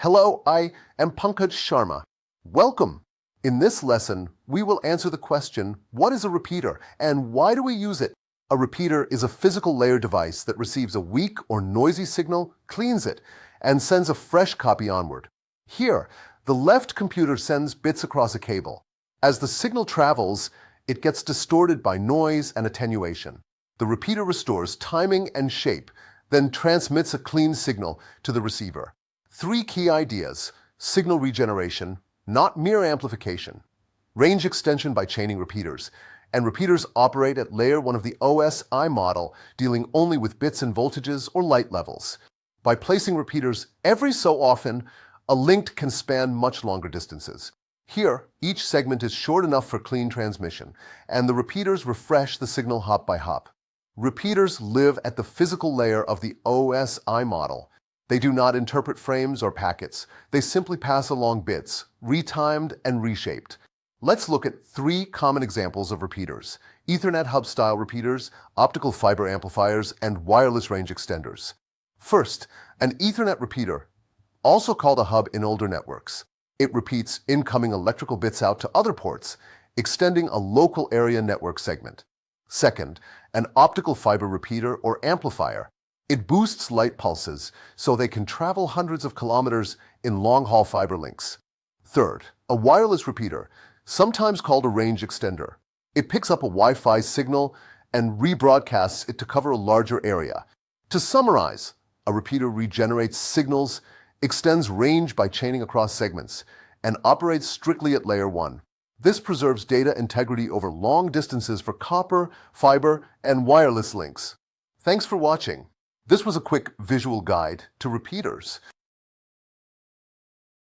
Hello, I am Pankaj Sharma. Welcome! In this lesson, we will answer the question, what is a repeater and why do we use it? A repeater is a physical layer device that receives a weak or noisy signal, cleans it, and sends a fresh copy onward. Here, the left computer sends bits across a cable. As the signal travels, it gets distorted by noise and attenuation. The repeater restores timing and shape, then transmits a clean signal to the receiver. Three key ideas: signal regeneration, not mere amplification; range extension by chaining repeaters, and repeaters operate at layer 1 of the OSI model, dealing only with bits and voltages or light levels. By placing repeaters every so often, a link can span much longer distances. Here, each segment is short enough for clean transmission, and the repeaters refresh the signal hop by hop. Repeaters live at the physical layer of the OSI model. They do not interpret frames or packets. They simply pass along bits, retimed and reshaped. Let's look at three common examples of repeaters: Ethernet hub-style repeaters, optical fiber amplifiers, and wireless range extenders. First, an Ethernet repeater, also called a hub in older networks. It repeats incoming electrical bits out to other ports, extending a local area network segment. Second, an optical fiber repeater or amplifier. It boosts light pulses so they can travel hundreds of kilometers in long-haul fiber links. Third, a wireless repeater, sometimes called a range extender. It picks up a Wi-Fi signal and rebroadcasts it to cover a larger area. To summarize, a repeater regenerates signals, extends range by chaining across segments, and operates strictly at layer 1. This preserves data integrity over long distances for copper, fiber, and wireless links. Thanks for watching. This was a quick visual guide to repeaters.